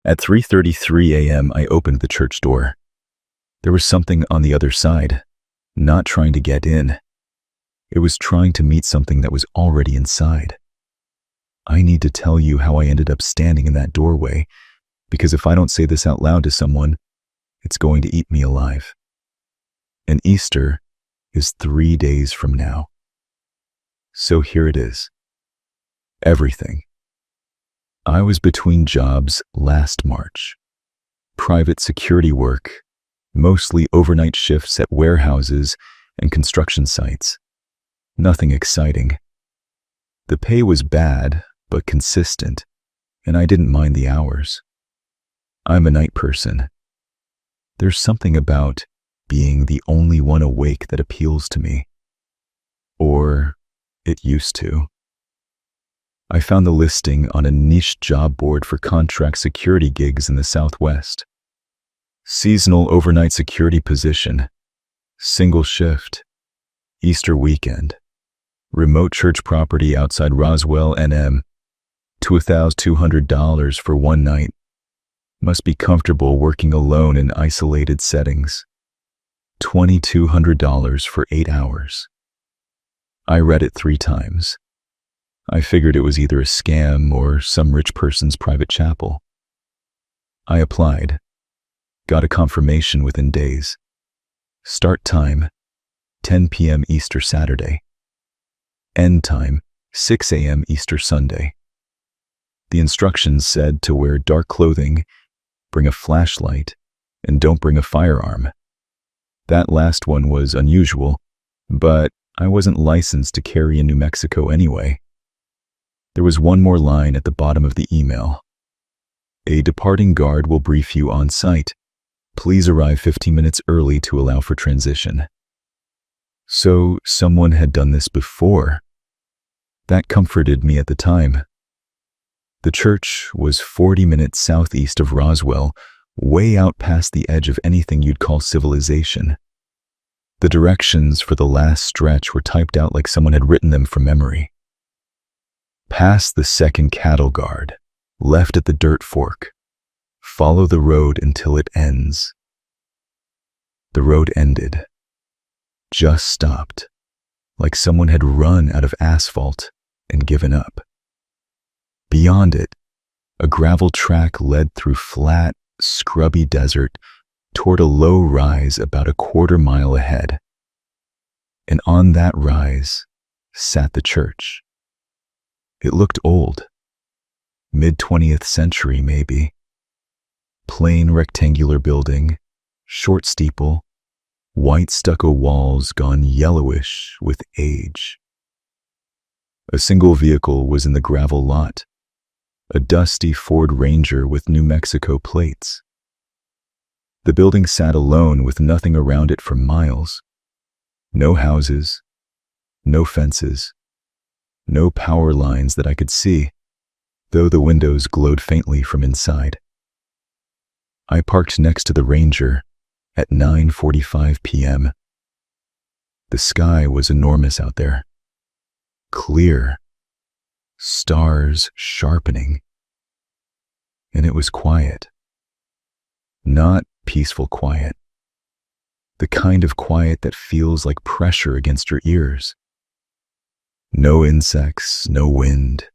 At 3:33 a.m., I opened the church door. There was something on the other side, not trying to get in. It was trying to meet something that was already inside. I need to tell you how I ended up standing in that doorway, because if I don't say this out loud to someone, it's going to eat me alive. And Easter is 3 days from now. So here it is. Everything. I was between jobs last March. Private security work, mostly overnight shifts at warehouses and construction sites. Nothing exciting. The pay was bad, but consistent, and I didn't mind the hours. I'm a night person. There's something about being the only one awake that appeals to me. Or it used to. I found the listing on a niche job board for contract security gigs in the Southwest. Seasonal overnight security position, single shift, Easter weekend, remote church property outside Roswell, NM, $2,200 for one night. Must be comfortable working alone in isolated settings. $2,200 for 8 hours. I read it 3 times. I figured it was either a scam or some rich person's private chapel. I applied. Got a confirmation within days. Start time, 10 p.m. Easter Saturday. End time, 6 a.m. Easter Sunday. The instructions said to wear dark clothing, bring a flashlight, and don't bring a firearm. That last one was unusual, but I wasn't licensed to carry in New Mexico anyway. There was one more line at the bottom of the email. A departing guard will brief you on site. Please arrive 15 minutes early to allow for transition. So someone had done this before. That comforted me at the time. The church was 40 minutes southeast of Roswell, way out past the edge of anything you'd call civilization. The directions for the last stretch were typed out like someone had written them from memory. Past the second cattle guard, left at the dirt fork. Follow the road until it ends. The road ended. Just stopped, like someone had run out of asphalt and given up. Beyond it, a gravel track led through flat, scrubby desert toward a low rise about a quarter mile ahead. And on that rise sat the church. It looked old, mid-20th century maybe. Plain rectangular building, short steeple, white stucco walls gone yellowish with age. A single vehicle was in the gravel lot, a dusty Ford Ranger with New Mexico plates. The building sat alone with nothing around it for miles. No houses, no fences, no power lines that I could see, though the windows glowed faintly from inside. I parked next to the Ranger at 9:45 p.m. The sky was enormous out there. Clear, stars sharpening. And it was quiet. Not peaceful quiet. The kind of quiet that feels like pressure against your ears. No insects, no wind,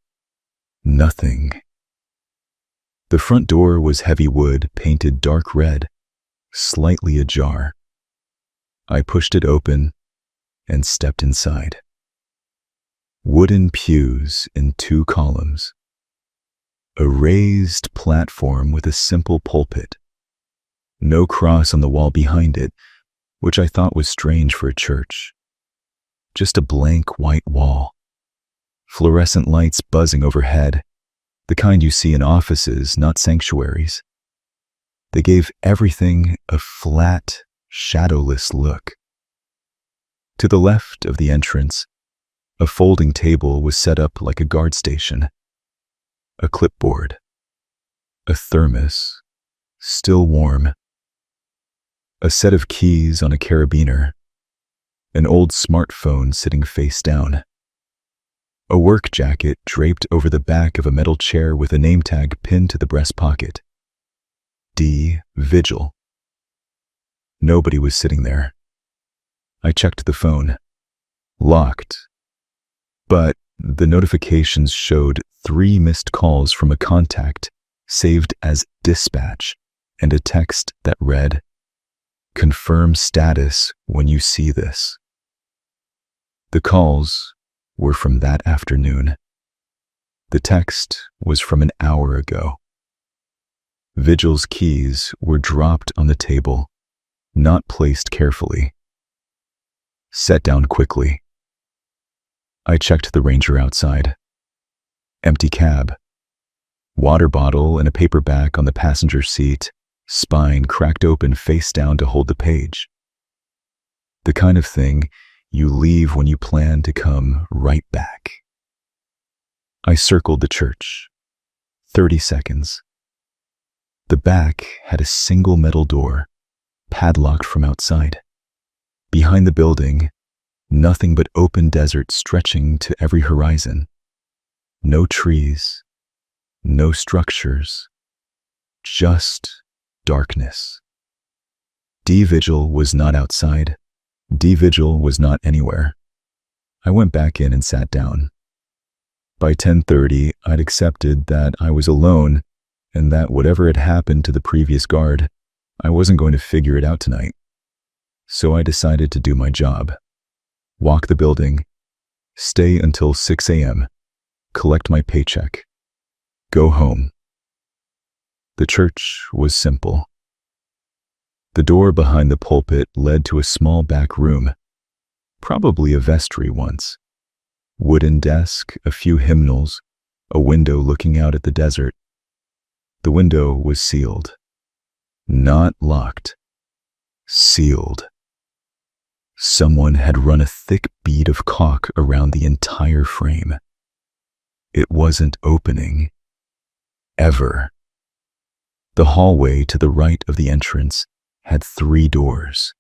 nothing. The front door was heavy wood, painted dark red, slightly ajar. I pushed it open and stepped inside. Wooden pews in 2 columns. A raised platform with a simple pulpit. No cross on the wall behind it, which I thought was strange for a church. Just a blank white wall. Fluorescent lights buzzing overhead, the kind you see in offices, not sanctuaries. They gave everything a flat, shadowless look. To the left of the entrance, a folding table was set up like a guard station. A clipboard. A thermos, still warm. A set of keys on a carabiner. An old smartphone sitting face down. A work jacket draped over the back of a metal chair with a name tag pinned to the breast pocket. D. Vigil. Nobody was sitting there. I checked the phone. Locked. But the notifications showed 3 missed calls from a contact saved as dispatch and a text that read, "Confirm status when you see this." The calls were from that afternoon. The text was from an hour ago. Vigil's keys were dropped on the table, not placed carefully. Set down quickly. I checked the Ranger outside. Empty cab. Water bottle and a paperback on the passenger seat, spine cracked open face down to hold the page. The kind of thing you leave when you plan to come right back. I circled the church. 30 seconds. The back had a single metal door, padlocked from outside. Behind the building, nothing but open desert stretching to every horizon. No trees, no structures, just darkness. D. Vigil was not outside. D. Vigil was not anywhere. I went back in and sat down. By 10:30, I'd accepted that I was alone and that whatever had happened to the previous guard, I wasn't going to figure it out tonight. So I decided to do my job. Walk the building, stay until 6 a.m., collect my paycheck, go home. The church was simple. The door behind the pulpit led to a small back room, probably a vestry once. Wooden desk, a few hymnals, a window looking out at the desert. The window was sealed. Not locked. Sealed. Someone had run a thick bead of caulk around the entire frame. It wasn't opening. Ever. The hallway to the right of the entrance had 3 doors.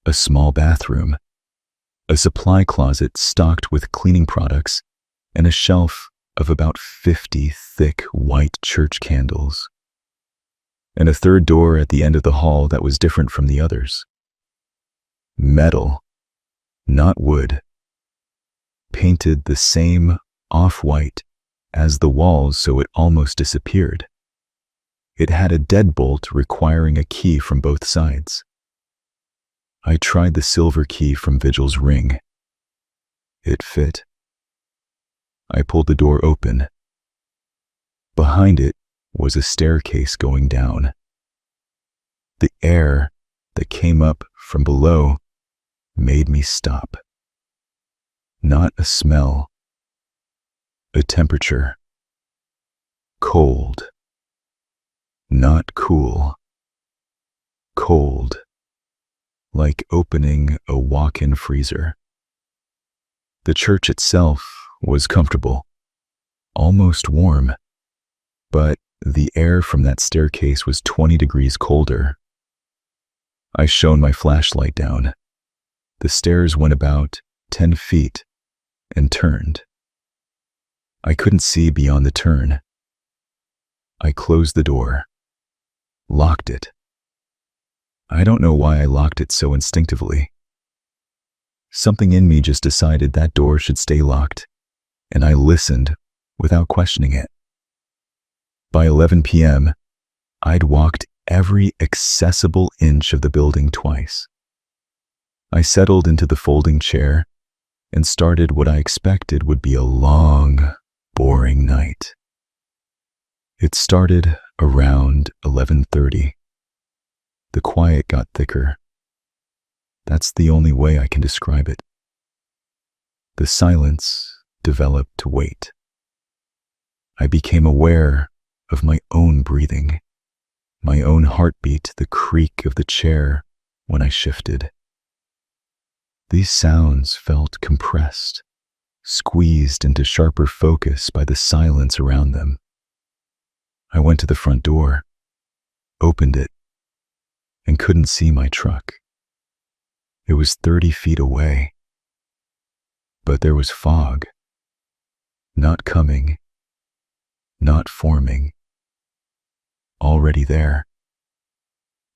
A small bathroom, a supply closet stocked with cleaning products, and a shelf of about 50 thick white church candles. And a 3rd door at the end of the hall that was different from the others. Metal, not wood. Painted the same off-white as the walls so it almost disappeared. It had a deadbolt requiring a key from both sides. I tried the silver key from Vigil's ring. It fit. I pulled the door open. Behind it was a staircase going down. The air that came up from below made me stop. Not a smell. A temperature. Cold. Not cool. Cold. Like opening a walk-in freezer. The church itself was comfortable, almost warm, but the air from that staircase was 20 degrees colder. I shone my flashlight down. The stairs went about 10 feet and turned. I couldn't see beyond the turn. I closed the door, locked it. I don't know why I locked it so instinctively. Something in me just decided that door should stay locked, and I listened without questioning it. By 11 p.m., I'd walked every accessible inch of the building twice. I settled into the folding chair and started what I expected would be a long, boring night. It started around 11:30. The quiet got thicker. That's the only way I can describe it. The silence developed to weight. I became aware of my own breathing, my own heartbeat, the creak of the chair when I shifted. These sounds felt compressed, squeezed into sharper focus by the silence around them. I went to the front door, opened it, and couldn't see my truck. It was 30 feet away, but there was fog. Not coming, not forming, already there.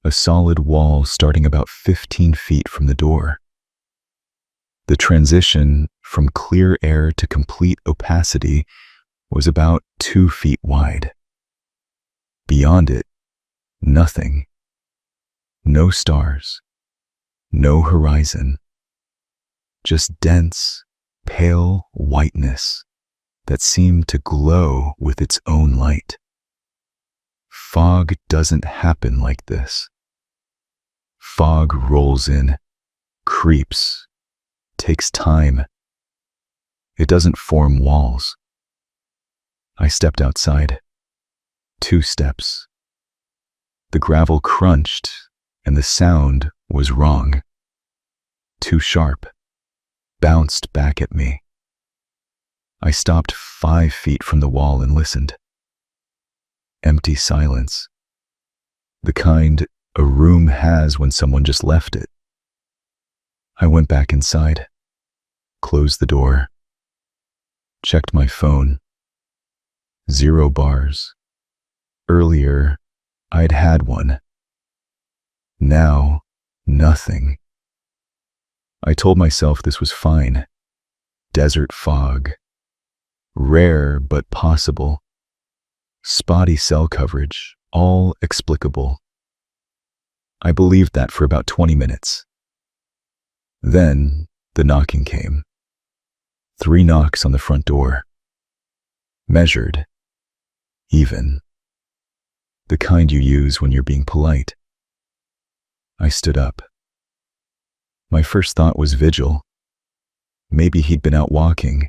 A solid wall starting about 15 feet from the door. The transition from clear air to complete opacity was about 2 feet wide. Beyond it, nothing. No stars. No horizon. Just dense, pale whiteness that seemed to glow with its own light. Fog doesn't happen like this. Fog rolls in, creeps, takes time. It doesn't form walls. I stepped outside. 2 steps. The gravel crunched, and the sound was wrong. Too sharp. Bounced back at me. I stopped 5 feet from the wall and listened. Empty silence. The kind a room has when someone just left it. I went back inside, closed the door, checked my phone. 0 bars. Earlier, I'd had one. Now, nothing. I told myself this was fine. Desert fog. Rare but possible. Spotty cell coverage, all explicable. I believed that for about 20 minutes. Then, the knocking came. 3 knocks on the front door. Measured. Even. The kind you use when you're being polite. I stood up. My first thought was Vigil. Maybe he'd been out walking,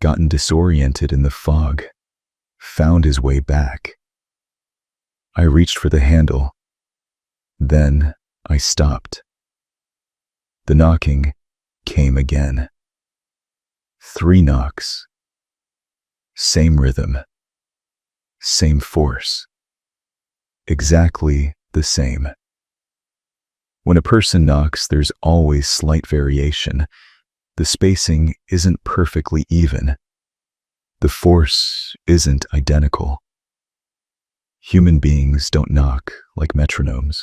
gotten disoriented in the fog, found his way back. I reached for the handle. Then I stopped. The knocking came again. 3 knocks. Same rhythm. Same force. Exactly the same. When a person knocks, there's always slight variation. The spacing isn't perfectly even. The force isn't identical. Human beings don't knock like metronomes.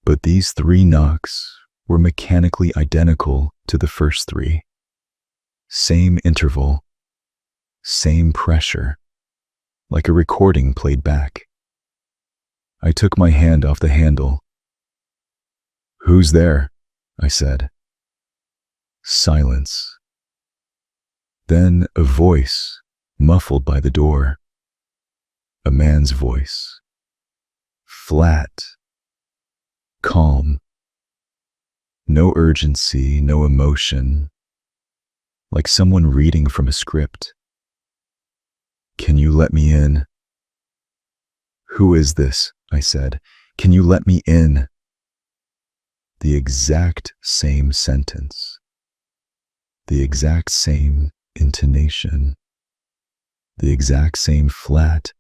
But these 3 knocks were mechanically identical to the first 3. Same interval, same pressure, like a recording played back. I took my hand off the handle. "Who's there?" I said. Silence. Then a voice, muffled by the door. A man's voice. Flat. Calm. No urgency, no emotion. Like someone reading from a script. "Can you let me in?" "Who is this?" I said. "Can you let me in?" The exact same sentence. The exact same intonation. The exact same flat,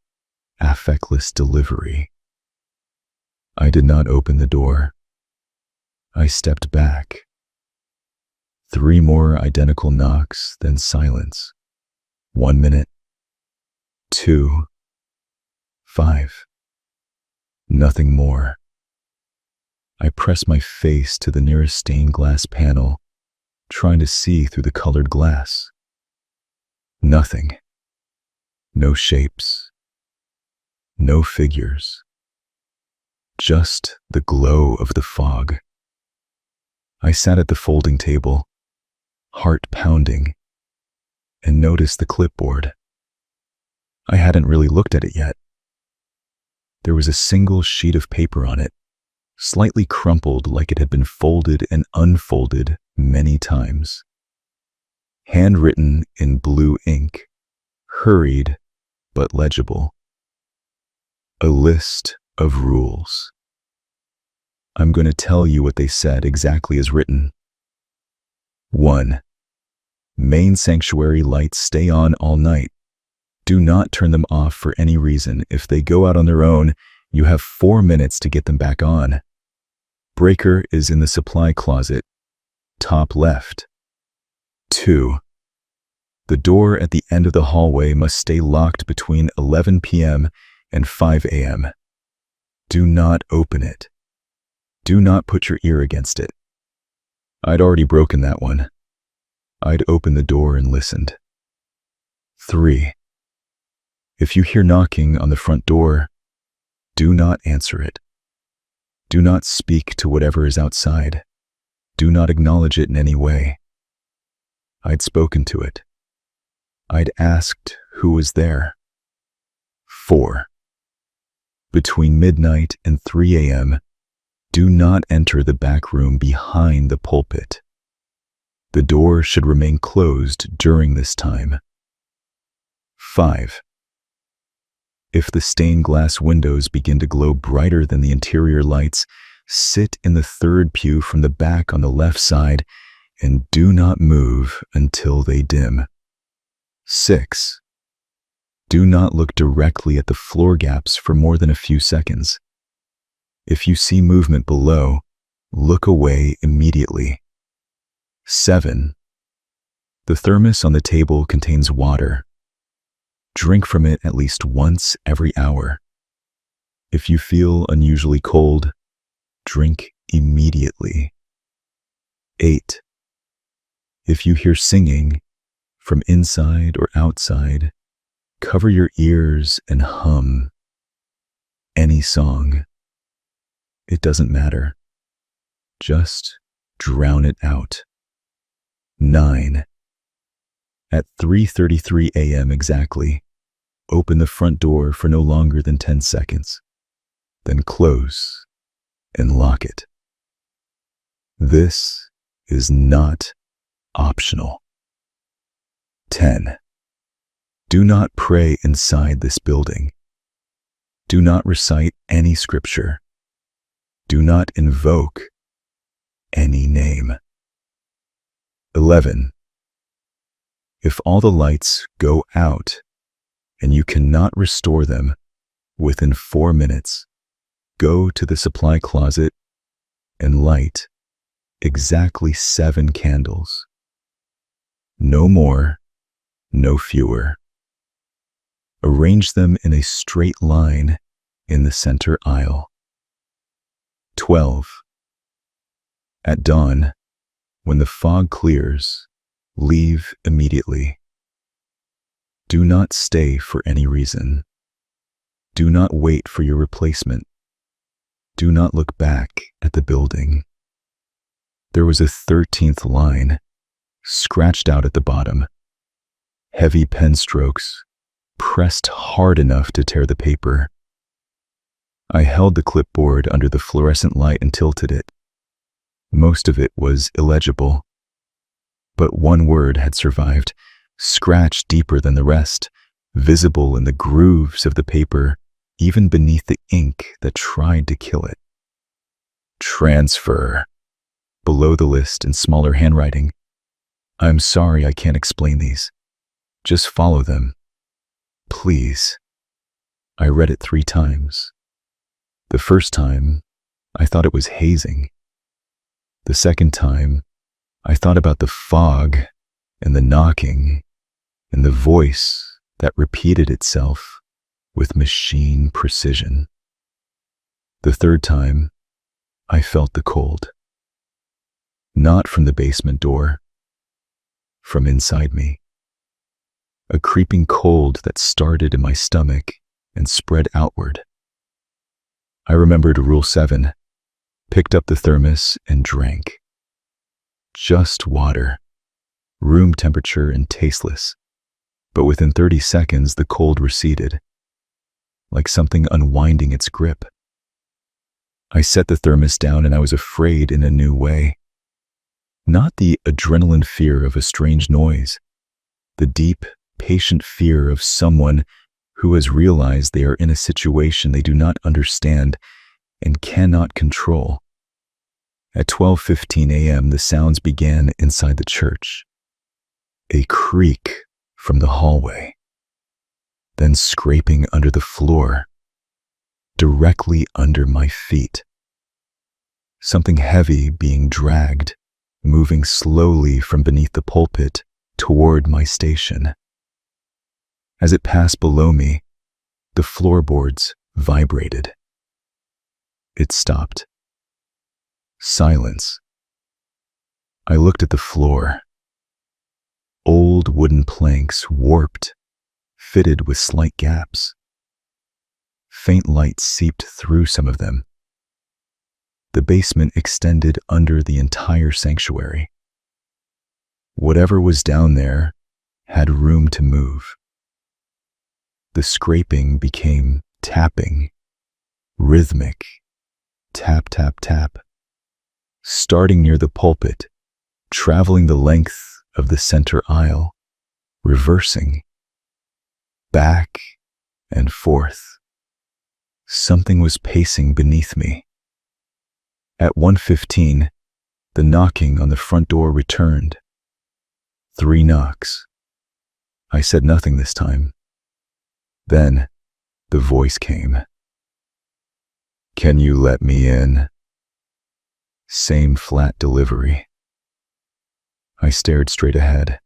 affectless delivery. I did not open the door. I stepped back. 3 more identical knocks, then silence. 1 minute. 2. 5. Nothing more. I pressed my face to the nearest stained glass panel, trying to see through the colored glass. Nothing. No shapes. No figures. Just the glow of the fog. I sat at the folding table, heart pounding, and noticed the clipboard. I hadn't really looked at it yet. There was a single sheet of paper on it, slightly crumpled like it had been folded and unfolded many times. Handwritten in blue ink, hurried but legible. A list of rules. I'm going to tell you what they said exactly as written. 1. Main sanctuary lights stay on all night. Do not turn them off for any reason. If they go out on their own, you have 4 minutes to get them back on. Breaker is in the supply closet, top left. 2. The door at the end of the hallway must stay locked between 11 p.m. and 5 a.m. Do not open it. Do not put your ear against it. I'd already broken that one. I'd opened the door and listened. 3. If you hear knocking on the front door, do not answer it. Do not speak to whatever is outside. Do not acknowledge it in any way. I'd spoken to it. I'd asked who was there. 4. Between midnight and 3 a.m., do not enter the back room behind the pulpit. The door should remain closed during this time. 5. If the stained glass windows begin to glow brighter than the interior lights, sit in the third pew from the back on the left side and do not move until they dim. 6. Do not look directly at the floor gaps for more than a few seconds. If you see movement below, look away immediately. 7. The thermos on the table contains water. Drink from it at least once every hour. If you feel unusually cold, drink immediately. 8. If you hear singing, from inside or outside, cover your ears and hum any song. It doesn't matter. Just drown it out. 9. At 3:33 a.m. exactly, open the front door for no longer than 10 seconds, then close and lock it. This is not optional. 10. Do not pray inside this building. Do not recite any scripture. Do not invoke any name. 11. If all the lights go out and you cannot restore them within 4 minutes, go to the supply closet and light exactly 7 candles. No more, no fewer. Arrange them in a straight line in the center aisle. 12. At dawn, when the fog clears, leave immediately. Do not stay for any reason. Do not wait for your replacement. Do not look back at the building. There was a 13th line, scratched out at the bottom. Heavy pen strokes, pressed hard enough to tear the paper. I held the clipboard under the fluorescent light and tilted it. Most of it was illegible, but one word had survived, scratched deeper than the rest, visible in the grooves of the paper, even beneath the ink that tried to kill it. Transfer. Below the list in smaller handwriting. I'm sorry I can't explain these. Just follow them. Please. I read it 3 times. The first time, I thought it was hazing. The second time, I thought about the fog and the knocking and the voice that repeated itself with machine precision. The third time, I felt the cold. Not from the basement door, from inside me. A creeping cold that started in my stomach and spread outward. I remembered Rule 7, picked up the thermos and drank. Just water, room temperature and tasteless, but within 30 seconds the cold receded, like something unwinding its grip. I set the thermos down and I was afraid in a new way. Not the adrenaline fear of a strange noise, the deep, patient fear of someone who has realized they are in a situation they do not understand and cannot control. At 12:15 a.m., the sounds began inside the church. A creak from the hallway, then scraping under the floor, directly under my feet. Something heavy being dragged, moving slowly from beneath the pulpit toward my station. As it passed below me, The floorboards vibrated. It stopped. Silence. I looked at the floor. Old wooden planks, warped, fitted with slight gaps. Faint light seeped through some of them. The basement extended under the entire sanctuary. Whatever was down there had room to move. The scraping became tapping, rhythmic, tap, tap, tap, starting near the pulpit, traveling the length of the center aisle, reversing, back and forth. Something was pacing beneath me. At 1:15, the knocking on the front door returned. 3 knocks. I said nothing this time. Then the voice came. "Can you let me in?" Same flat delivery. I stared straight ahead.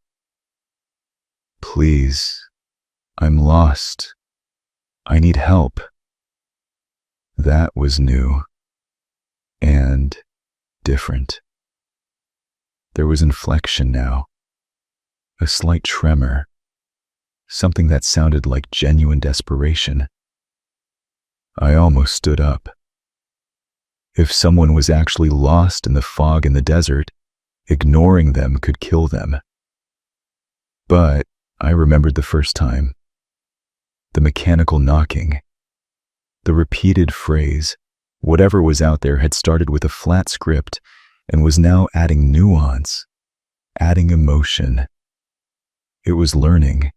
"Please, I'm lost. I need help." That was new and different. There was inflection now, a slight tremor, something that sounded like genuine desperation. I almost stood up. If someone was actually lost in the fog in the desert, ignoring them could kill them. But I remembered the first time. The mechanical knocking. The repeated phrase, whatever was out there had started with a flat script and was now adding nuance, adding emotion. It was learning.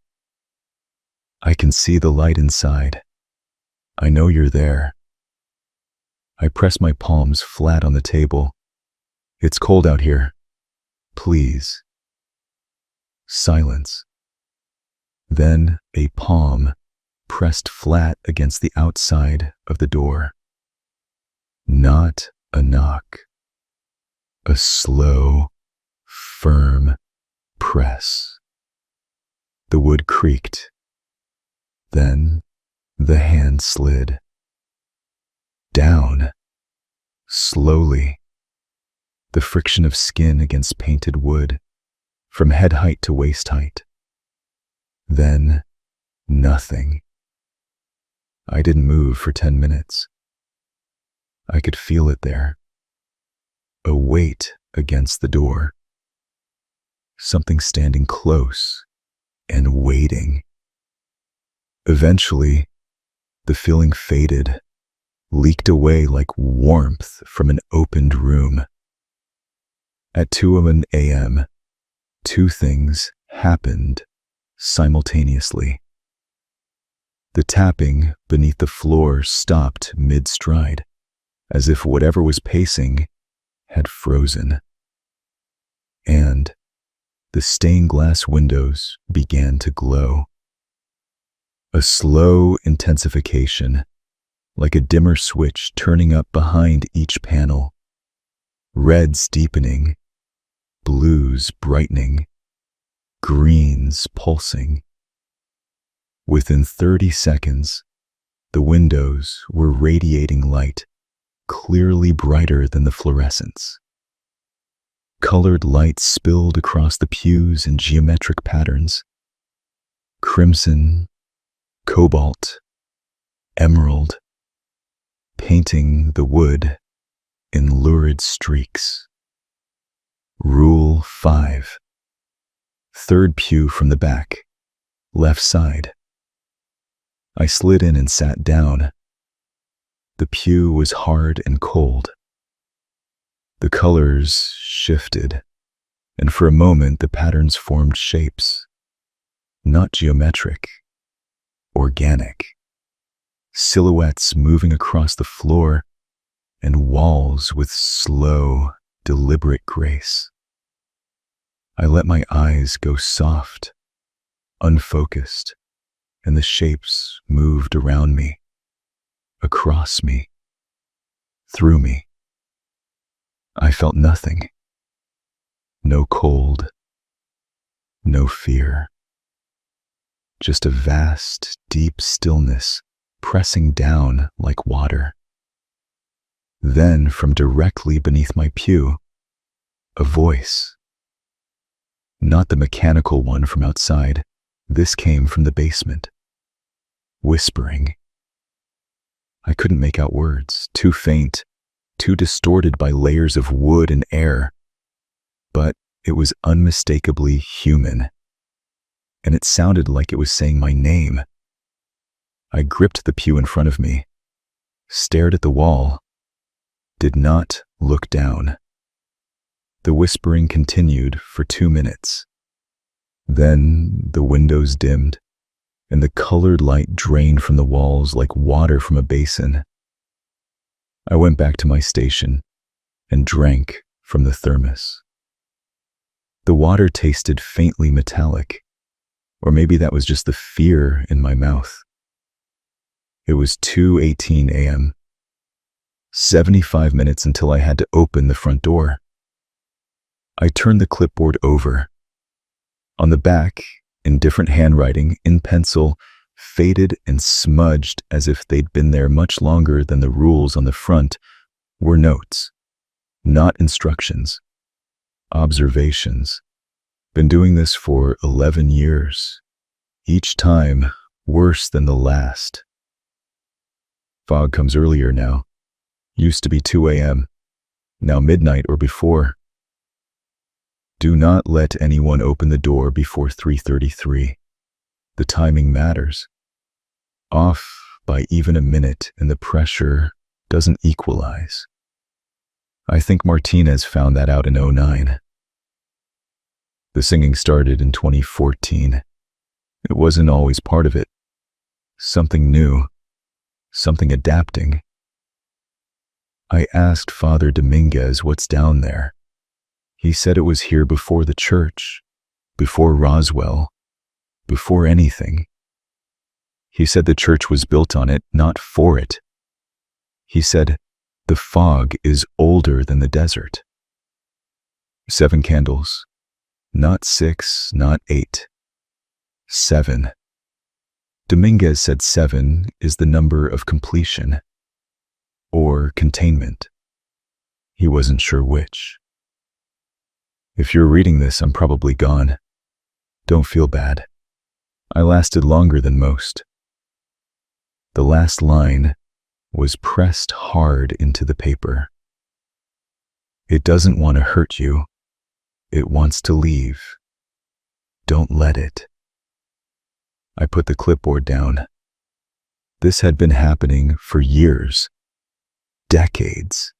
"I can see the light inside. I know you're there." I pressed my palms flat on the table. "It's cold out here. Please." Silence. Then a palm pressed flat against the outside of the door. Not a knock. A slow, firm press. The wood creaked. Then the hand slid. Down. Slowly. The friction of skin against painted wood, from head height to waist height. Then nothing. I didn't move for 10 minutes. I could feel it there. A weight against the door. Something standing close and waiting. Eventually, the feeling faded, leaked away like warmth from an opened room. At 2 a.m., 2 things happened simultaneously. The tapping beneath the floor stopped mid-stride, as if whatever was pacing had frozen. And the stained glass windows began to glow. A slow intensification, like a dimmer switch turning up behind each panel. Reds deepening, blues brightening, greens pulsing. Within 30 seconds, the windows were radiating light, clearly brighter than the fluorescence. Colored light spilled across the pews in geometric patterns. Crimson, cobalt, emerald, painting the wood in lurid streaks. Rule 5. 3rd pew from the back, left side. I slid in and sat down. The pew was hard and cold. The colors shifted, and for a moment the patterns formed shapes, not geometric, organic. Silhouettes moving across the floor and walls with slow, deliberate grace. I let my eyes go soft, unfocused, and the shapes moved around me, across me, through me. I felt nothing. No cold, no fear. Just a vast, deep stillness pressing down like water. Then, from directly beneath my pew, a voice. Not the mechanical one from outside. This came from the basement. Whispering. I couldn't make out words, too faint, too distorted by layers of wood and air. But it was unmistakably human. And it sounded like it was saying my name. I gripped the pew in front of me, stared at the wall, did not look down. The whispering continued for 2 minutes. Then the windows dimmed, and the colored light drained from the walls like water from a basin. I went back to my station and drank from the thermos. The water tasted faintly metallic, or maybe that was just the fear in my mouth. It was 2:18 a.m., 75 minutes until I had to open the front door. I turned the clipboard over. On the back, in different handwriting, in pencil, faded and smudged as if they'd been there much longer than the rules on the front, were notes, not instructions, observations. Been doing this for 11 years, each time worse than the last. Fog comes earlier now. Used to be 2 a.m., now midnight or before. Do not let anyone open the door before 3:33. The timing matters. Off by even a minute and the pressure doesn't equalize. I think Martinez found that out in 2009. The singing started in 2014. It wasn't always part of it. Something new, something adapting. I asked Father Dominguez what's down there. He said it was here before the church, before Roswell, before anything. He said the church was built on it, not for it. He said the fog is older than the desert. 7 candles, not 6, not 8. 7. Dominguez said 7 is the number of completion, or containment. He wasn't sure which. If you're reading this, I'm probably gone. Don't feel bad. I lasted longer than most. The last line was pressed hard into the paper. It doesn't want to hurt you. It wants to leave. Don't let it. I put the clipboard down. This had been happening for years, decades.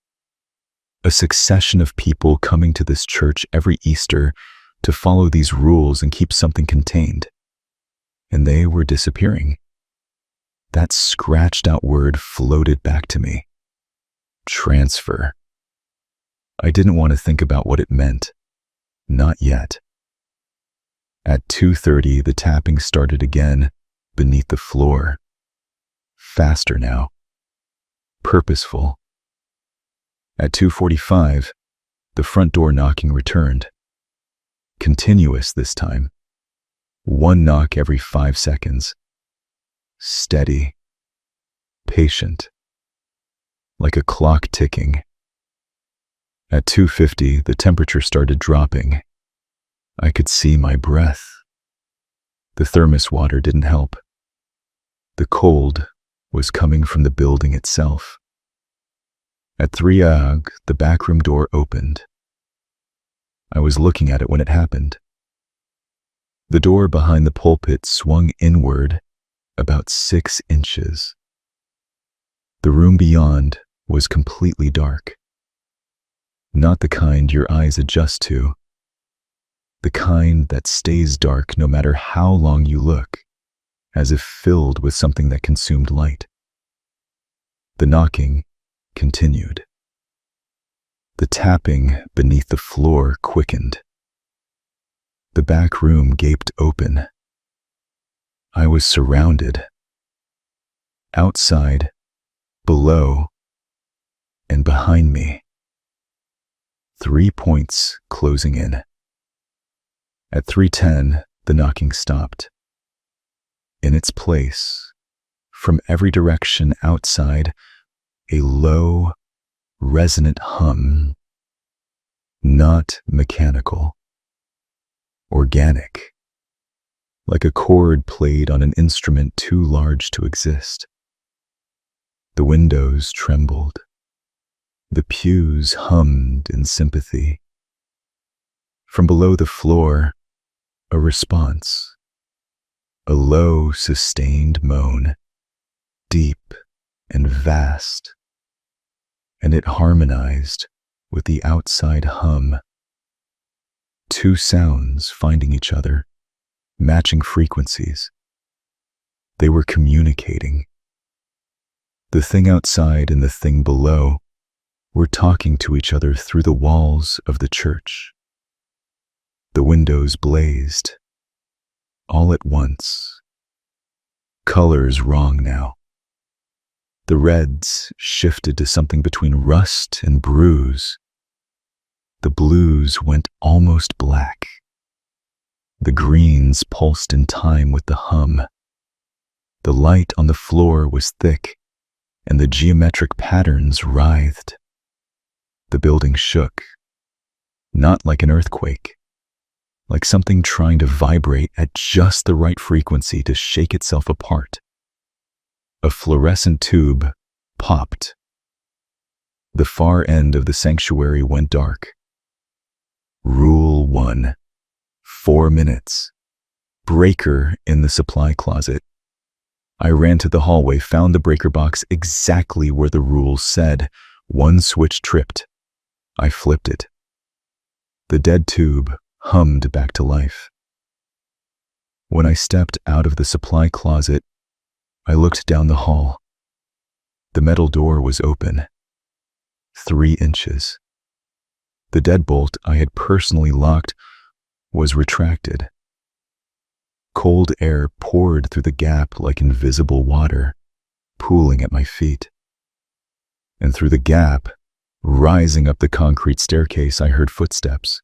A succession of people coming to this church every Easter to follow these rules and keep something contained. And they were disappearing. That scratched out word floated back to me. Transfer. I didn't want to think about what it meant. Not yet. At 2:30, the tapping started again beneath the floor. Faster now. Purposeful. At 2:45, the front door knocking returned. Continuous this time. 1 knock every 5 seconds. Steady. Patient. Like a clock ticking. At 2:50, the temperature started dropping. I could see my breath. The thermos water didn't help. The cold was coming from the building itself. At 3 AG, the backroom door opened. I was looking at it when it happened. The door behind the pulpit swung inward about 6 inches. The room beyond was completely dark. Not the kind your eyes adjust to. The kind that stays dark no matter how long you look, as if filled with something that consumed light. The knocking continued. The tapping beneath the floor quickened. The back room gaped open. I was surrounded. Outside, below, and behind me. 3 points closing in. At 3:10, the knocking stopped. In its place, from every direction outside, a low, resonant hum, not mechanical, organic, like a chord played on an instrument too large to exist. The windows trembled. The pews hummed in sympathy. From below the floor, a response, a low, sustained moan, deep and vast, and it harmonized with the outside hum. Two sounds finding each other, matching frequencies. They were communicating. The thing outside and the thing below were talking to each other through the walls of the church. The windows blazed, all at once. Colors wrong now. The reds shifted to something between rust and bruise. The blues went almost black. The greens pulsed in time with the hum. The light on the floor was thick, and the geometric patterns writhed. The building shook, not like an earthquake, like something trying to vibrate at just the right frequency to shake itself apart. A fluorescent tube popped. The far end of the sanctuary went dark. Rule 1. 4 minutes. Breaker in the supply closet. I ran to the hallway, found the breaker box exactly where the rules said. One switch tripped. I flipped it. The dead tube hummed back to life. When I stepped out of the supply closet, I looked down the hall. The metal door was open. 3 inches. The deadbolt I had personally locked was retracted. Cold air poured through the gap like invisible water, pooling at my feet. And through the gap, rising up the concrete staircase, I heard footsteps.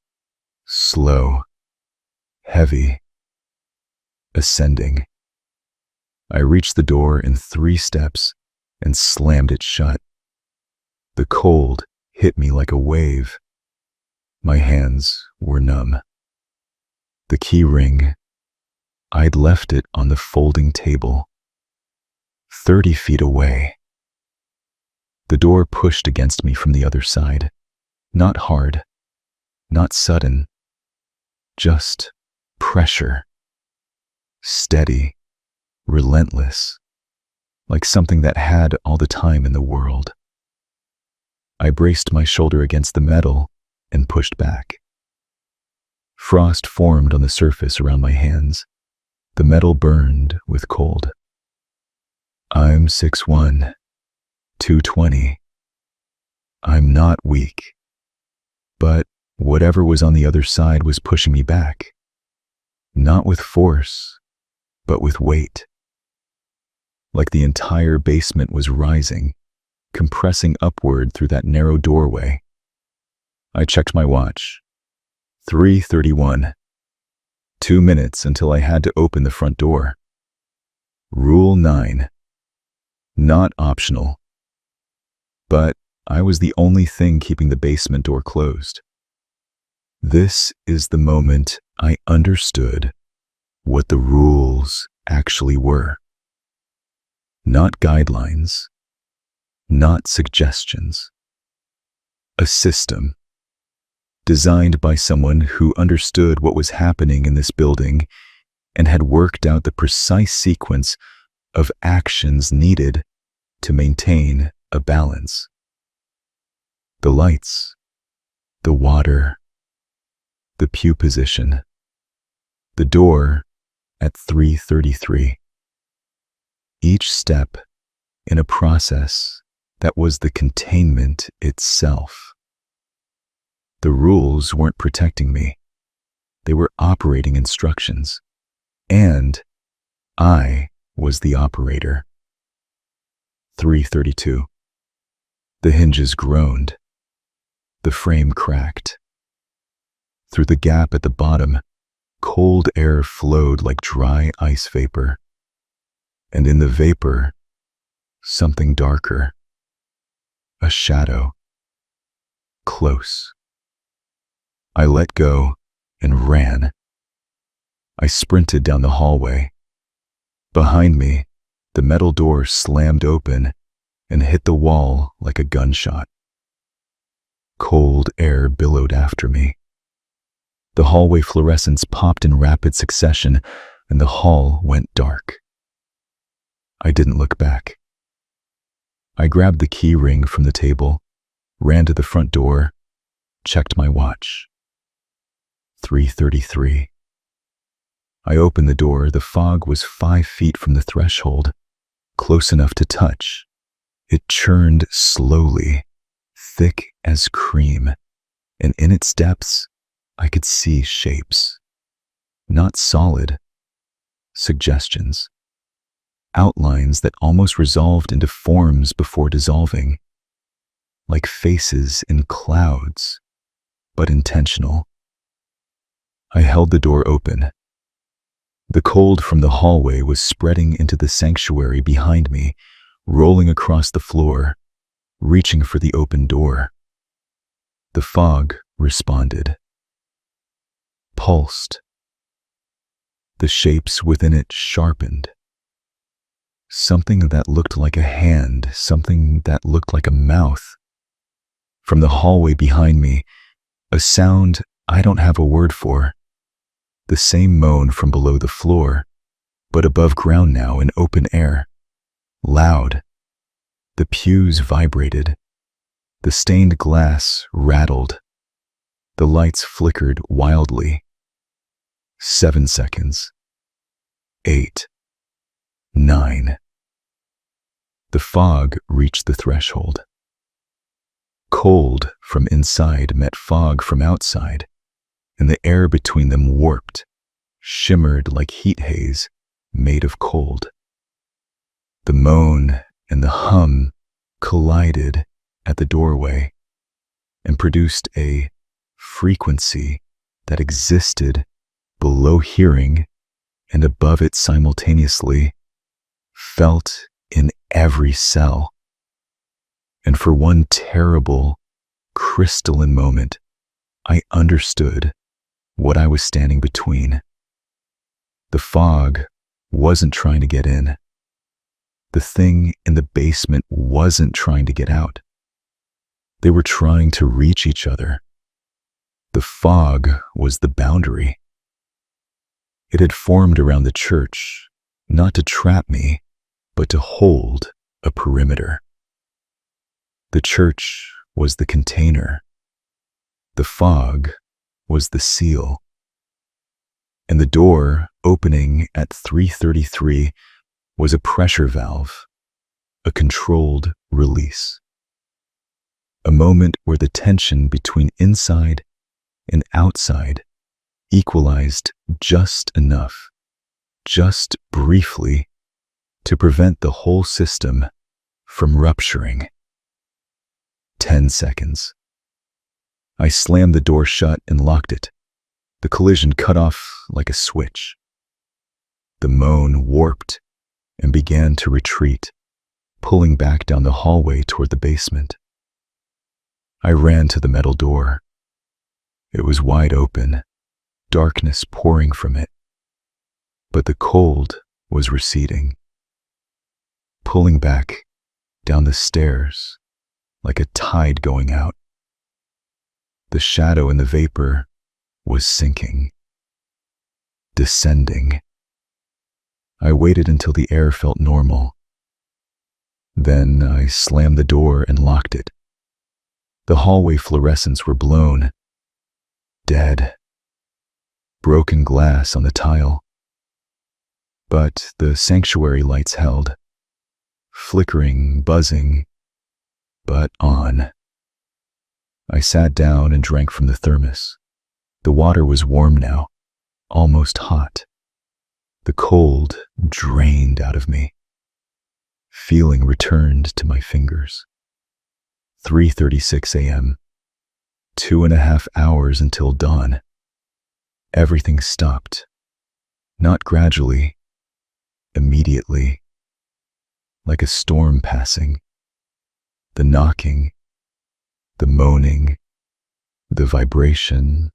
Slow, heavy, ascending. I reached the door in 3 steps and slammed it shut. The cold hit me like a wave. My hands were numb. The key ring, I'd left it on the folding table, 30 feet away. The door pushed against me from the other side. Not hard, not sudden, just pressure. Steady, relentless, like something that had all the time in the world. I braced my shoulder against the metal and pushed back. Frost formed on the surface around my hands. The metal burned with cold. I'm 6'1", 220. I'm not weak. But whatever was on the other side was pushing me back. Not with force, but with weight. Like the entire basement was rising, compressing upward through that narrow doorway. I checked my watch. 3:31. 2 minutes until I had to open the front door. Rule 9. Not optional. But I was the only thing keeping the basement door closed. This is the moment I understood what the rules actually were. Not guidelines, not suggestions. A system designed by someone who understood what was happening in this building and had worked out the precise sequence of actions needed to maintain a balance. The lights, the water, the pew position, the door at 3:33. Each step in a process that was the containment itself. The rules weren't protecting me. They were operating instructions. And I was the operator. 3:32. The hinges groaned. The frame cracked. Through the gap at the bottom, cold air flowed like dry ice vapor. And in the vapor, Something darker. A shadow. Close. I let go and ran. I sprinted down the hallway. Behind me, the metal door slammed open and hit the wall like a gunshot. Cold air billowed after me. The hallway fluorescents popped in rapid succession, and the hall went dark. I didn't look back. I grabbed the key ring from the table, ran to the front door, checked my watch. 3:33. I opened the door. The fog was 5 feet from the threshold, close enough to touch. It churned slowly, thick as cream, and in its depths, I could see shapes. Not solid. Suggestions. Outlines that almost resolved into forms before dissolving. Like faces in clouds, but intentional. I held the door open. The cold from the hallway was spreading into the sanctuary behind me, rolling across the floor, reaching for the open door. The fog responded. Pulsed. The shapes within it sharpened. Something that looked like a hand, something that looked like a mouth. From the hallway behind me, a sound I don't have a word for. The same moan from below the floor, but above ground now in open air. Loud. The pews vibrated. The stained glass rattled. The lights flickered wildly. 7 seconds. 8. 9. The fog reached the threshold. Cold from inside met fog from outside, and the air between them warped, shimmered like heat haze made of cold. The moan and the hum collided at the doorway and produced a frequency that existed below hearing and above it simultaneously, felt in every cell. And for one terrible, crystalline moment, I understood what I was standing between. The fog wasn't trying to get in. The thing in the basement wasn't trying to get out. They were trying to reach each other. The fog was the boundary. It had formed around the church, not to trap me, but to hold a perimeter. The church was the container. The fog was the seal. And the door opening at 3:33 was a pressure valve, a controlled release. A moment where the tension between inside and outside equalized just enough, just briefly, to prevent the whole system from rupturing. 10 seconds. I slammed the door shut and locked it. The collision cut off like a switch. The moan warped and began to retreat, pulling back down the hallway toward the basement. I ran to the metal door. It was wide open, darkness pouring from it. But the cold was receding, pulling back down the stairs like a tide going out. The shadow in the vapor was sinking, descending. I waited until the air felt normal. Then I slammed the door and locked it. The hallway fluorescents were blown, dead. Broken glass on the tile. But the sanctuary lights held, flickering, buzzing, but on. I sat down and drank from the thermos. The water was warm now, almost hot. The cold drained out of me. Feeling returned to my fingers. 3:36 a.m. 2.5 hours until dawn. Everything stopped. Not gradually, immediately. like a storm passing. The knocking, the moaning, the vibration,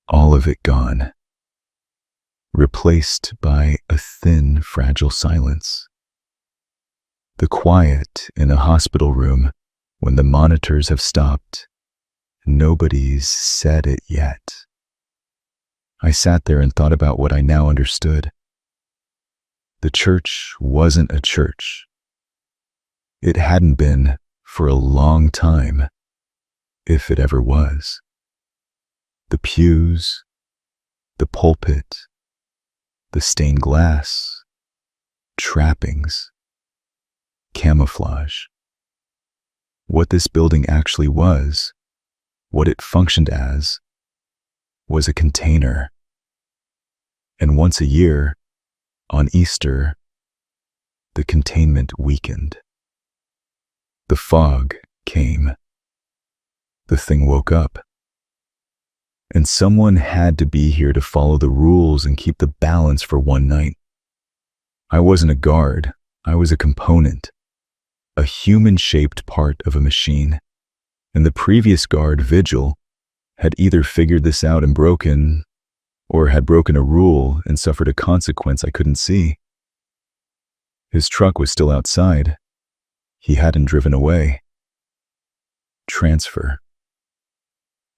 all of it gone, replaced by a thin, fragile silence. The quiet in a hospital room when the monitors have stopped. Nobody's said it yet. I sat there and thought about what I now understood. The church wasn't a church. It hadn't been for a long time, if it ever was. The pews, the pulpit, the stained glass, trappings, camouflage. What this building actually was, what it functioned as, was a container. And once a year, on Easter, the containment weakened. The fog came. The thing woke up. And someone had to be here to follow the rules and keep the balance for one night. I wasn't a guard. I was a component, a human-shaped part of a machine. And the previous guard, Vigil, had either figured this out and broken, or had broken a rule and suffered a consequence I couldn't see. His truck was still outside. He hadn't driven away. Transfer.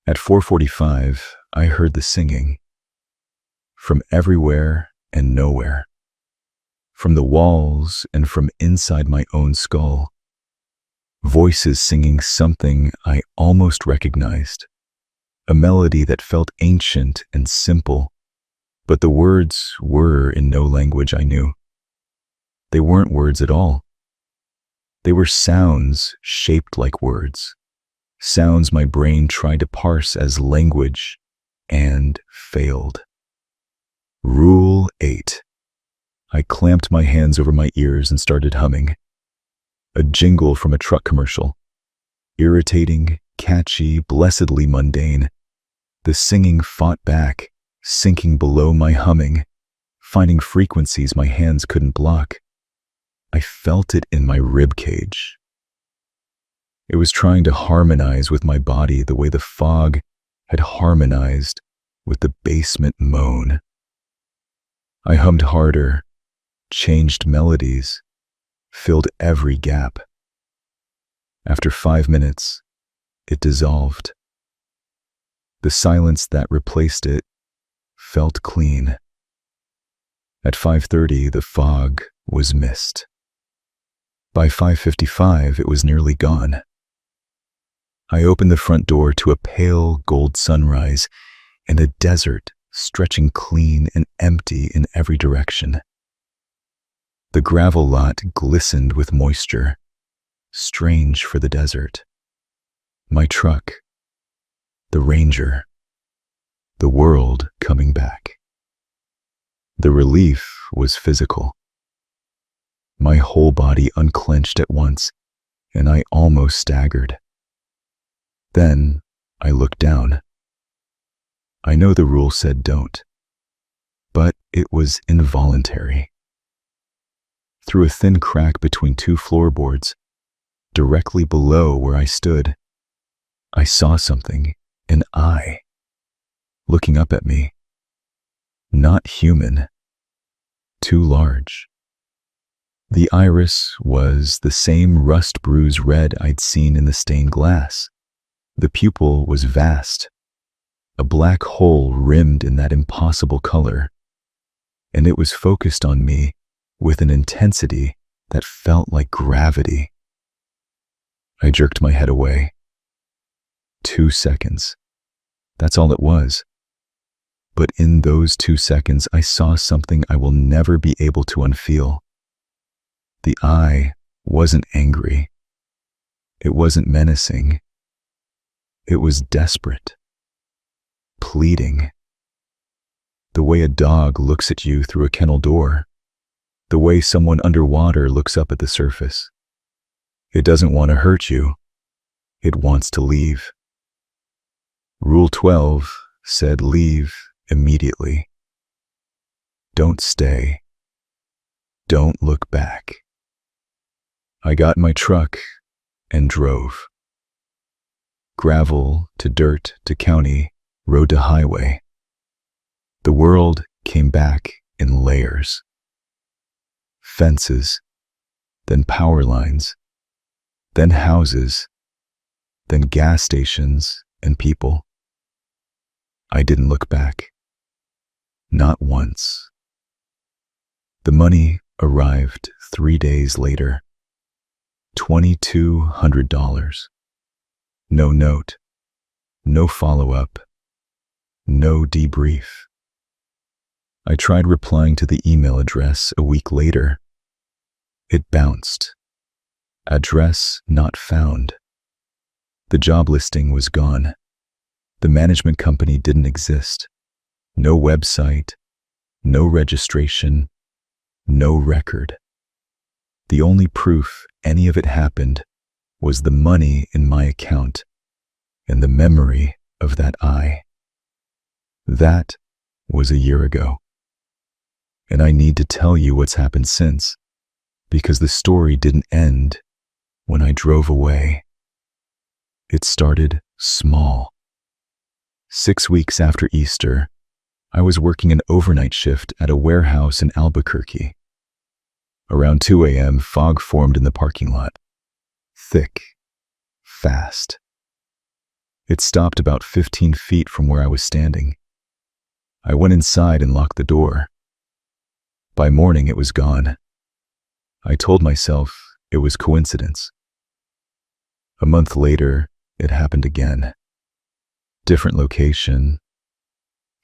At 4:45, I heard the singing. From everywhere and nowhere. From the walls and from inside my own skull. Voices singing something I almost recognized. A melody that felt ancient and simple, but the words were in no language I knew. They weren't words at all. They were sounds shaped like words. Sounds my brain tried to parse as language and failed. Rule 8. I clamped my hands over my ears and started humming. A jingle from a truck commercial. Irritating, catchy, blessedly mundane. The singing fought back, sinking below my humming, finding frequencies my hands couldn't block. I felt it in my rib cage. It was trying to harmonize with my body the way the fog had harmonized with the basement moan. I hummed harder, changed melodies, filled every gap. After 5 minutes, it dissolved. The silence that replaced it felt clean. At 5:30, the fog was mist. By 5:55, it was nearly gone. I opened the front door to a pale gold sunrise and a desert stretching clean and empty in every direction. The gravel lot glistened with moisture, strange for the desert. My truck, the Ranger, the world coming back. The relief was physical. My whole body unclenched at once, and I almost staggered. Then I looked down. I know the rule said don't, but it was involuntary. Through a thin crack between two floorboards, directly below where I stood, I saw something, an eye, looking up at me. Not human, too large. The iris was the same rust-bruised red I'd seen in the stained glass. The pupil was vast, a black hole rimmed in that impossible color, and it was focused on me with an intensity that felt like gravity. I jerked my head away. 2 seconds. That's all it was. But in those 2 seconds, I saw something I will never be able to unfeel. The eye wasn't angry. It wasn't menacing. It was desperate, pleading. The way a dog looks at you through a kennel door. The way someone underwater looks up at the surface. It doesn't want to hurt you. It wants to leave. Rule 12 said leave immediately. Don't stay. Don't look back. I got in my truck and drove. Gravel to dirt to county, road to highway. The world came back in layers. Fences, then power lines, then houses, then gas stations and people. I didn't look back. Not once. The money arrived 3 days later. $2,200. No note, no follow-up, no debrief. I tried replying to the email address a week later. It bounced. Address not found. The job listing was gone. The management company didn't exist. No website, no registration, no record. The only proof any of it happened was the money in my account and the memory of that eye. That was a year ago. And I need to tell you what's happened since, because the story didn't end when I drove away. It started small. 6 weeks after Easter, I was working an overnight shift at a warehouse in Albuquerque. Around 2 a.m., fog formed in the parking lot. Thick, fast. It stopped about 15 feet from where I was standing. I went inside and locked the door. By morning, it was gone. I told myself it was coincidence. A month later, it happened again. Different location,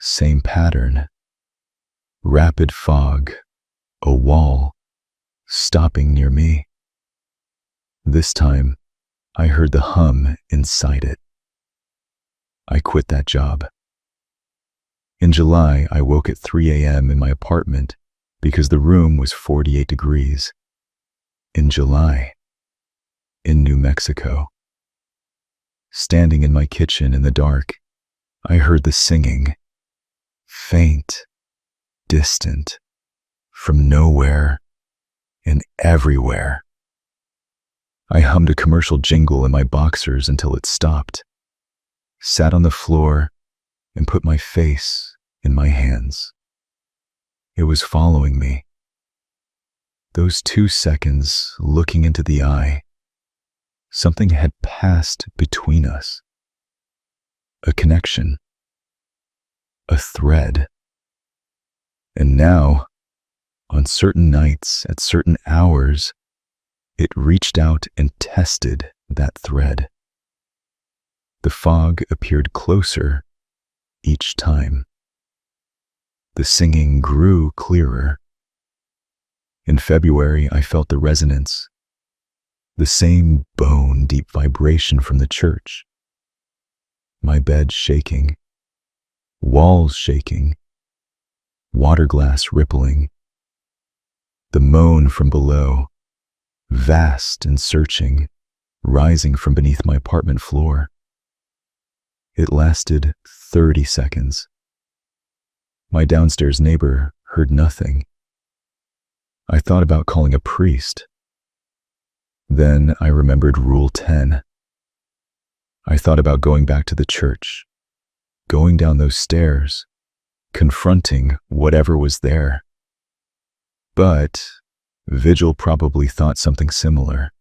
same pattern. Rapid fog, a wall, stopping near me. This time, I heard the hum inside it. I quit that job. In July, I woke at 3 a.m. in my apartment because the room was 48 degrees. In July, in New Mexico. Standing in my kitchen in the dark, I heard the singing, faint, distant, from nowhere and everywhere. I hummed a commercial jingle in my boxers until it stopped, sat on the floor, and put my face in my hands. It was following me. Those 2 seconds looking into the eye, something had passed between us. A connection. A thread. And now, on certain nights, at certain hours, it reached out and tested that thread. The fog appeared closer each time. The singing grew clearer. In February, I felt the resonance, the same bone-deep vibration from the church. My bed shaking, walls shaking, water glass rippling. The moan from below, vast and searching, rising from beneath my apartment floor. It lasted 30 seconds. My downstairs neighbor heard nothing. I thought about calling a priest. Then I remembered Rule 10. I thought about going back to the church, going down those stairs, confronting whatever was there. But Vigil probably thought something similar.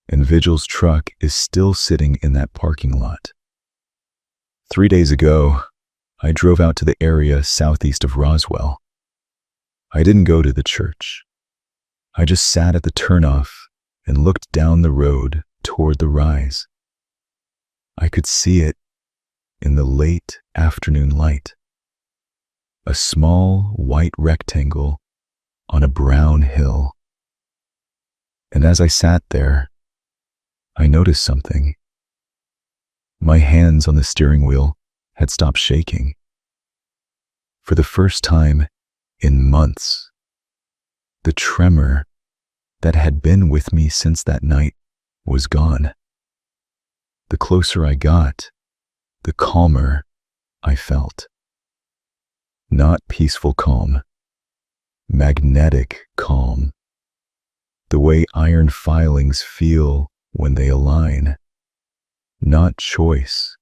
And Vigil's truck is still sitting in that parking lot. 3 days ago, I drove out to the area southeast of Roswell. I didn't go to the church. I just sat at the turnoff and looked down the road toward the rise. I could see it in the late afternoon light. A small white rectangle on a brown hill. And as I sat there, I noticed something. My hands on the steering wheel had stopped shaking. For the first time in months, the tremor that had been with me since that night was gone. The closer I got, the calmer I felt. Not peaceful calm, magnetic calm. the way iron filings feel when they align. Not choice,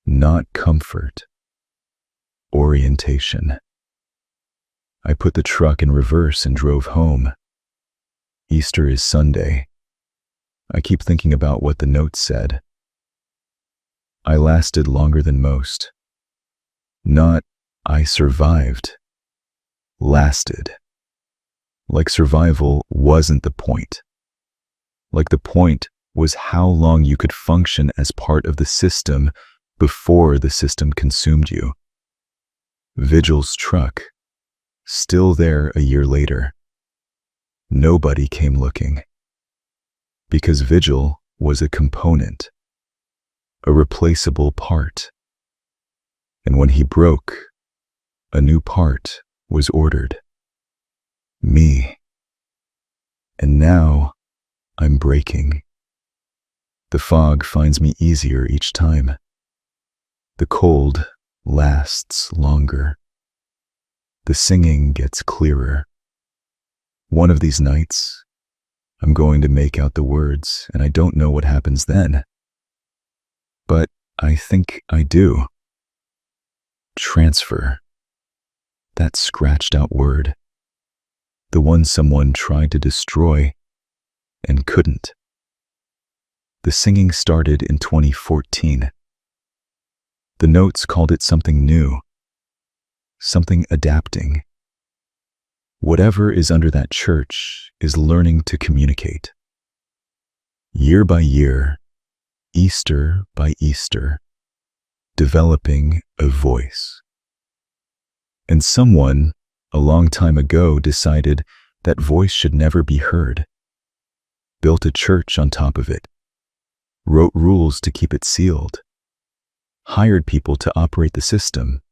not comfort, orientation. I put the truck in reverse and drove home. Easter is Sunday. I keep thinking about what the note said. I lasted longer than most. Not, I survived. Lasted. Like survival wasn't the point. Like the point was how long you could function as part of the system before the system consumed you. Vigil's truck, still there a year later. Nobody came looking. Because Vigil was a component, a replaceable part. And when he broke, a new part was ordered. Me. And now I'm breaking. The fog finds me easier each time. The cold lasts longer. The singing gets clearer. One of these nights, I'm going to make out the words, and I don't know what happens then. But I think I do. Transfer. That scratched out word. The one someone tried to destroy and couldn't. The singing started in 2014. The notes called it something new, something adapting. Whatever is under that church is learning to communicate. Year by year, Easter by Easter, developing a voice. And someone, a long time ago, decided that voice should never be heard. Built a church on top of it. Wrote rules to keep it sealed. Hired people to operate the system.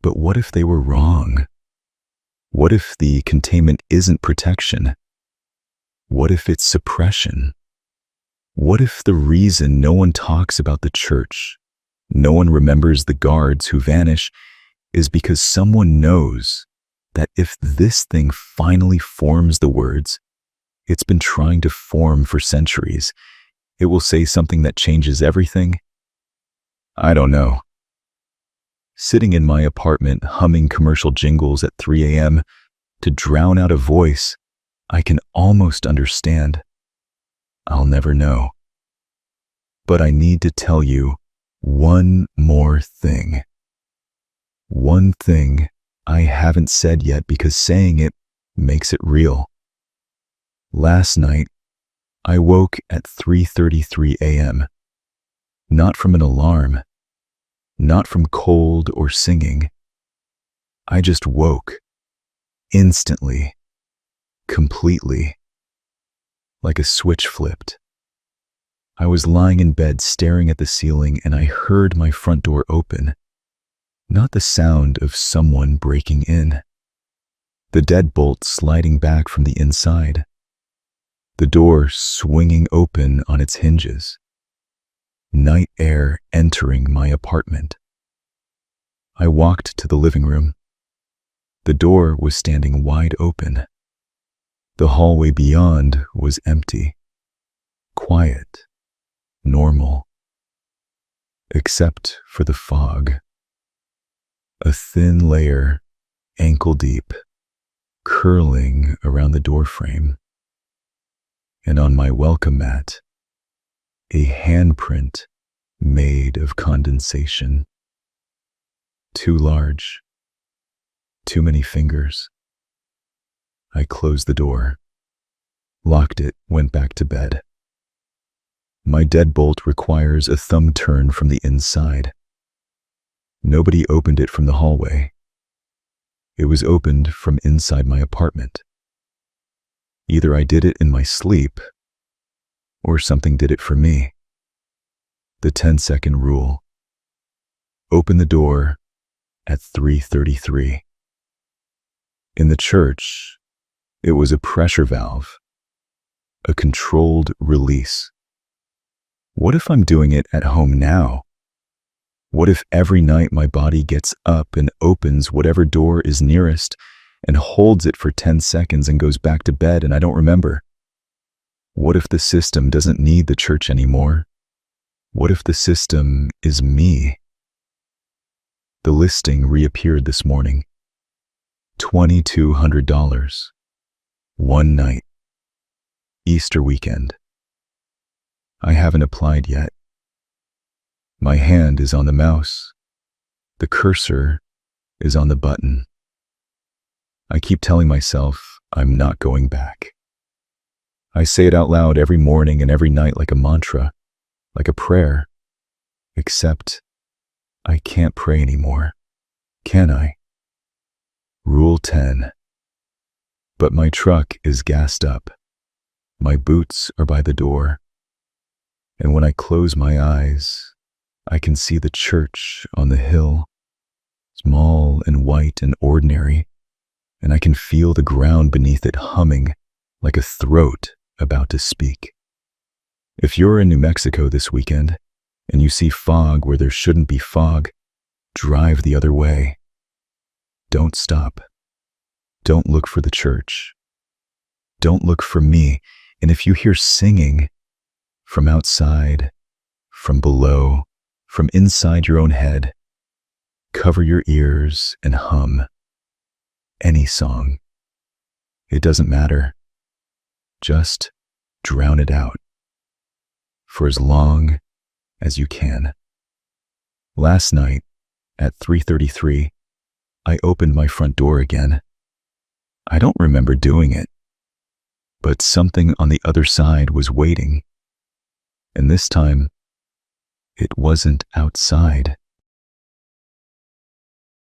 But what if they were wrong? What if the containment isn't protection? What if it's suppression? What if the reason no one talks about the church, no one remembers the guards who vanish, is because someone knows that if this thing finally forms the words it's been trying to form for centuries, it will say something that changes everything? I don't know. Sitting in my apartment humming commercial jingles at 3 a.m. to drown out a voice I can almost understand. I'll never know. But I need to tell you one more thing. One thing I haven't said yet because saying it makes it real. Last night, I woke at 3:33 a.m. Not from an alarm, not from cold or singing. I just woke, instantly, completely, like a switch flipped. I was lying in bed staring at the ceiling and I heard my front door open. Not the sound of someone breaking in. The deadbolt sliding back from the inside. The door swinging open on its hinges. Night air entering my apartment. I walked to the living room. The door was standing wide open. The hallway beyond was empty. Quiet. Normal. Except for the fog. A thin layer, ankle deep, curling around the doorframe. And on my welcome mat, a handprint made of condensation. Too large. Too many fingers. I closed the door, locked it, went back to bed. My deadbolt requires a thumb turn from the inside. Nobody opened it from the hallway. It was opened from inside my apartment. Either I did it in my sleep, or something did it for me. The 10-second rule. Open the door at 3:33. In the church, it was a pressure valve, a controlled release. What if I'm doing it at home now? What if every night my body gets up and opens whatever door is nearest and holds it for 10 seconds and goes back to bed, and I don't remember. What if the system doesn't need the church anymore? What if the system is me? The listing reappeared this morning. $2,200. One night. Easter weekend. I haven't applied yet. My hand is on the mouse. The cursor is on the button. I keep telling myself I'm not going back. I say it out loud every morning and every night like a mantra, like a prayer. Except I can't pray anymore, can I? Rule 10. But my truck is gassed up. My boots are by the door. And when I close my eyes, I can see the church on the hill, small and white and ordinary, and I can feel the ground beneath it humming like a throat about to speak. If you're in New Mexico this weekend and you see fog where there shouldn't be fog, drive the other way. Don't stop. Don't look for the church. Don't look for me. And if you hear singing from outside, from below, from inside your own head, cover your ears and hum any song. It doesn't matter. Just drown it out for as long as you can. Last night at 3:33, I opened my front door again. I don't remember doing it, but something on the other side was waiting. And this time, it wasn't outside.